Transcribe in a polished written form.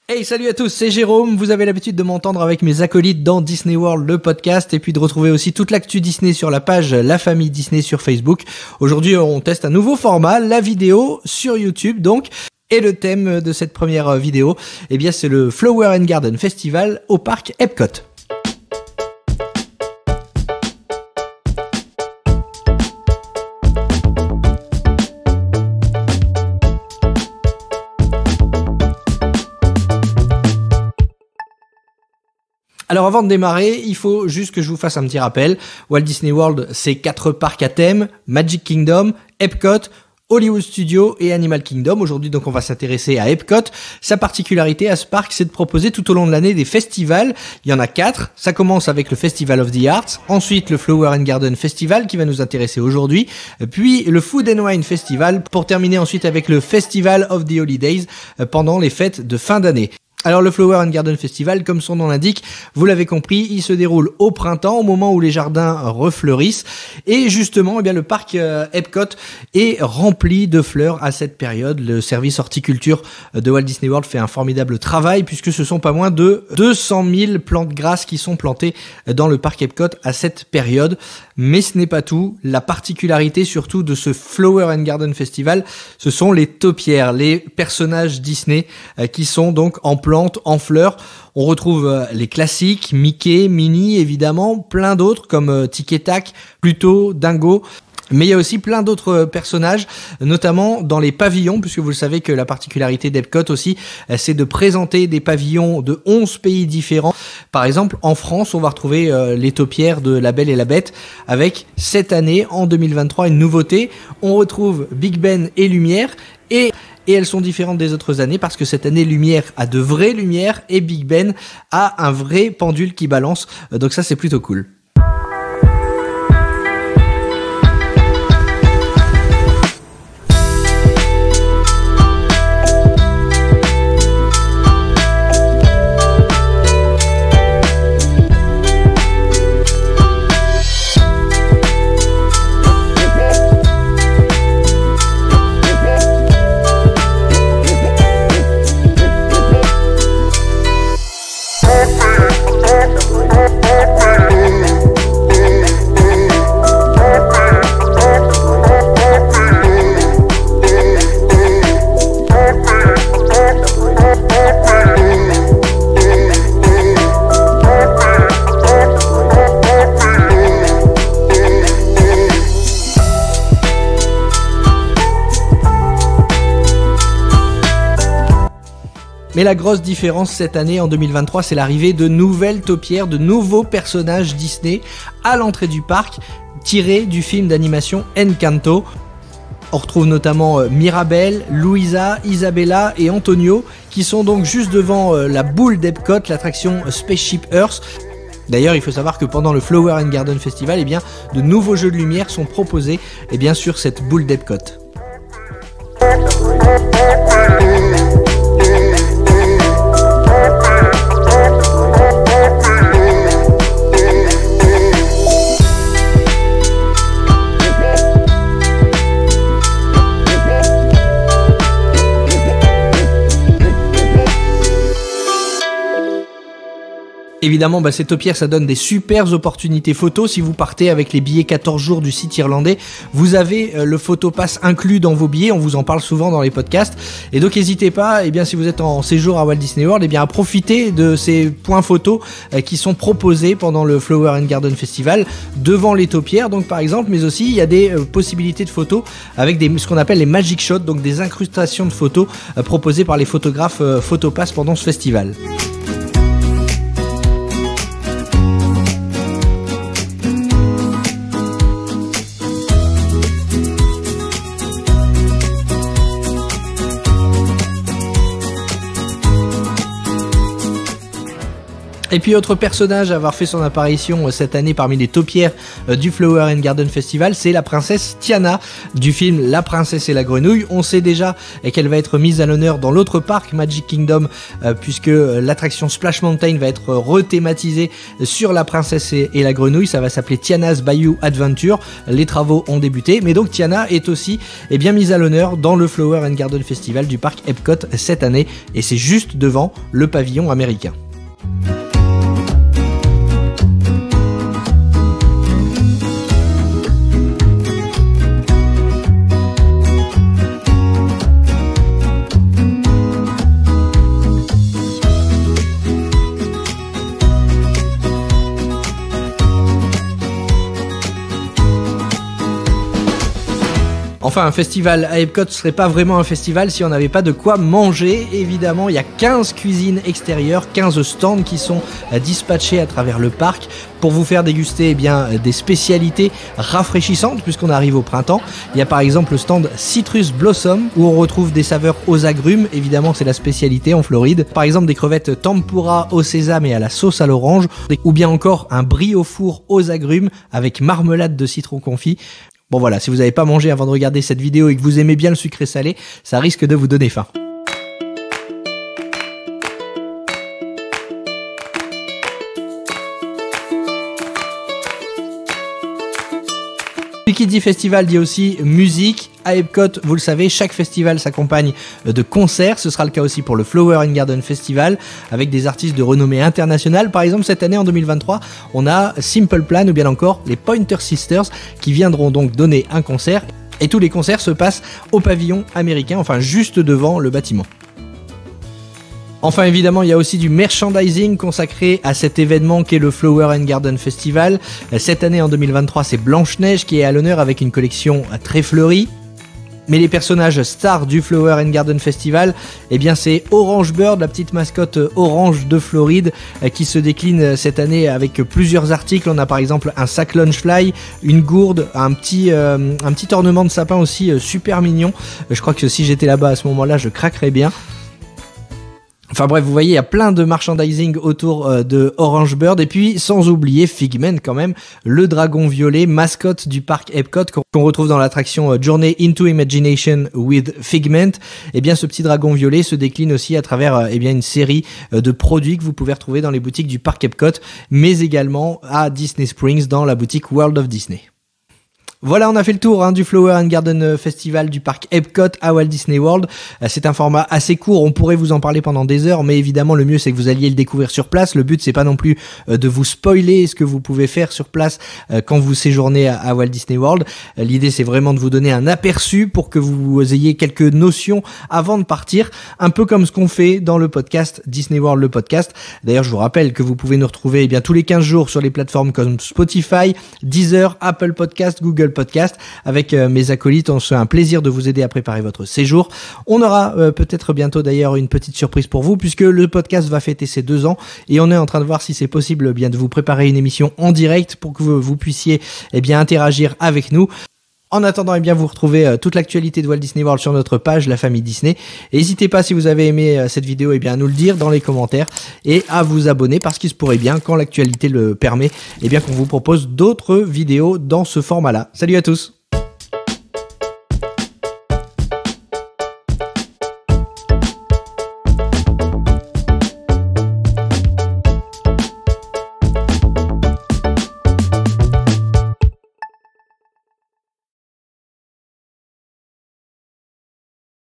Hey, salut à tous, c'est Jérôme. Vous avez l'habitude de m'entendre avec mes acolytes dans Disney World, le podcast, et puis de retrouver aussi toute l'actu Disney sur la page La Famille Disney sur Facebook. Aujourd'hui, on teste un nouveau format, la vidéo sur YouTube, donc. Et le thème de cette première vidéo, eh bien, c'est le Flower and Garden Festival au parc Epcot. Alors avant de démarrer, il faut juste que je vous fasse un petit rappel. Walt Disney World, c'est 4 parcs à thème, Magic Kingdom, Epcot, Hollywood Studios et Animal Kingdom. Aujourd'hui, donc, on va s'intéresser à Epcot. Sa particularité à ce parc, c'est de proposer tout au long de l'année des festivals. Il y en a 4. Ça commence avec le Festival of the Arts. Ensuite, le Flower and Garden Festival qui va nous intéresser aujourd'hui. Puis, le Food and Wine Festival pour terminer ensuite avec le Festival of the Holidays pendant les fêtes de fin d'année. Alors le Flower and Garden Festival, comme son nom l'indique, vous l'avez compris, il se déroule au printemps, au moment où les jardins refleurissent. Et justement, eh bien, le parc Epcot est rempli de fleurs à cette période. Le service horticulture de Walt Disney World fait un formidable travail puisque ce sont pas moins de 200 000 plantes grasses qui sont plantées dans le parc Epcot à cette période. Mais ce n'est pas tout. La particularité surtout de ce Flower and Garden Festival, ce sont les taupières, les personnages Disney qui sont donc en plantes, en fleurs. On retrouve les classiques, Mickey, Minnie évidemment, plein d'autres comme Tic et Tac, Pluto, Dingo. Mais il y a aussi plein d'autres personnages, notamment dans les pavillons, puisque vous le savez que la particularité d'Epcot aussi, c'est de présenter des pavillons de 11 pays différents. Par exemple, en France, on va retrouver les taupières de La Belle et la Bête, avec cette année, en 2023, une nouveauté. On retrouve Big Ben et Lumière, et elles sont différentes des autres années parce que cette année, Lumière a de vraies lumières et Big Ben a un vrai pendule qui balance. Donc ça, c'est plutôt cool. Mais la grosse différence cette année, en 2023, c'est l'arrivée de nouvelles taupières, de nouveaux personnages Disney à l'entrée du parc, tirés du film d'animation Encanto. On retrouve notamment Mirabel, Louisa, Isabella et Antonio, qui sont donc juste devant la boule d'Epcot, l'attraction Spaceship Earth. D'ailleurs, il faut savoir que pendant le Flower and Garden Festival, eh bien, de nouveaux jeux de lumière sont proposés sur cette boule d'Epcot. Évidemment, ces taupières, ça donne des super opportunités photos. Si vous partez avec les billets 14 jours du site irlandais, vous avez le photopass inclus dans vos billets. On vous en parle souvent dans les podcasts. Et donc, n'hésitez pas, si vous êtes en séjour à Walt Disney World, à profiter de ces points photos qui sont proposés pendant le Flower and Garden Festival devant les taupières, donc par exemple, mais aussi il y a des possibilités de photos avec ce qu'on appelle les magic shots, donc des incrustations de photos proposées par les photographes photopass pendant ce festival. Et puis autre personnage à avoir fait son apparition cette année parmi les taupières du Flower and Garden Festival, c'est la princesse Tiana du film La Princesse et la Grenouille. On sait déjà qu'elle va être mise à l'honneur dans l'autre parc Magic Kingdom puisque l'attraction Splash Mountain va être rethématisée sur la princesse et la grenouille. Ça va s'appeler Tiana's Bayou Adventure. Les travaux ont débuté, mais donc Tiana est aussi bien mise à l'honneur dans le Flower and Garden Festival du parc Epcot cette année et c'est juste devant le pavillon américain. Enfin, un festival à Epcot serait pas vraiment un festival si on n'avait pas de quoi manger. Évidemment, il y a 15 cuisines extérieures, 15 stands qui sont dispatchés à travers le parc pour vous faire déguster des spécialités rafraîchissantes puisqu'on arrive au printemps. Il y a par exemple le stand Citrus Blossom où on retrouve des saveurs aux agrumes. Évidemment, c'est la spécialité en Floride. Par exemple, des crevettes tempura au sésame et à la sauce à l'orange ou bien encore un brie au four aux agrumes avec marmelade de citron confit. Bon voilà, si vous n'avez pas mangé avant de regarder cette vidéo et que vous aimez bien le sucré salé, ça risque de vous donner faim. Qui dit festival dit aussi musique. À Epcot, vous le savez, chaque festival s'accompagne de concerts. Ce sera le cas aussi pour le Flower and Garden Festival avec des artistes de renommée internationale. Par exemple, cette année en 2023, on a Simple Plan ou bien encore les Pointer Sisters qui viendront donc donner un concert. Et tous les concerts se passent au pavillon américain, enfin juste devant le bâtiment. Enfin, évidemment, il y a aussi du merchandising consacré à cet événement qu'est le Flower and Garden Festival. Cette année, en 2023, c'est Blanche-Neige qui est à l'honneur avec une collection très fleurie. Mais les personnages stars du Flower and Garden Festival, c'est Orange Bird, la petite mascotte orange de Floride, qui se décline cette année avec plusieurs articles. On a par exemple un sac Lunchfly, une gourde, un petit ornement de sapin aussi super mignon. Je crois que si j'étais là-bas à ce moment-là, je craquerais bien. Enfin bref, vous voyez, il y a plein de merchandising autour de Orange Bird. Et puis, sans oublier Figment quand même, le dragon violet, mascotte du parc Epcot, qu'on retrouve dans l'attraction Journey into Imagination with Figment. Ce petit dragon violet se décline aussi à travers une série de produits que vous pouvez retrouver dans les boutiques du parc Epcot, mais également à Disney Springs dans la boutique World of Disney. Voilà, on a fait le tour du Flower and Garden Festival du parc Epcot à Walt Disney World. C'est un format assez court, on pourrait vous en parler pendant des heures, mais évidemment le mieux c'est que vous alliez le découvrir sur place. Le but c'est pas non plus de vous spoiler ce que vous pouvez faire sur place quand vous séjournez à Walt Disney World. L'idée c'est vraiment de vous donner un aperçu pour que vous ayez quelques notions avant de partir, un peu comme ce qu'on fait dans le podcast Disney World le podcast. D'ailleurs je vous rappelle que vous pouvez nous retrouver tous les 15 jours sur les plateformes comme Spotify, Deezer, Apple Podcast, Google Podcast. Avec mes acolytes, on se fait un plaisir de vous aider à préparer votre séjour. On aura peut-être bientôt d'ailleurs une petite surprise pour vous puisque le podcast va fêter ses 2 ans et on est en train de voir si c'est possible de vous préparer une émission en direct pour que vous puissiez interagir avec nous. En attendant, vous retrouvez toute l'actualité de Walt Disney World sur notre page La Famille Disney. Et n'hésitez pas, si vous avez aimé cette vidéo, à nous le dire dans les commentaires et à vous abonner parce qu'il se pourrait bien, quand l'actualité le permet, qu'on vous propose d'autres vidéos dans ce format-là. Salut à tous!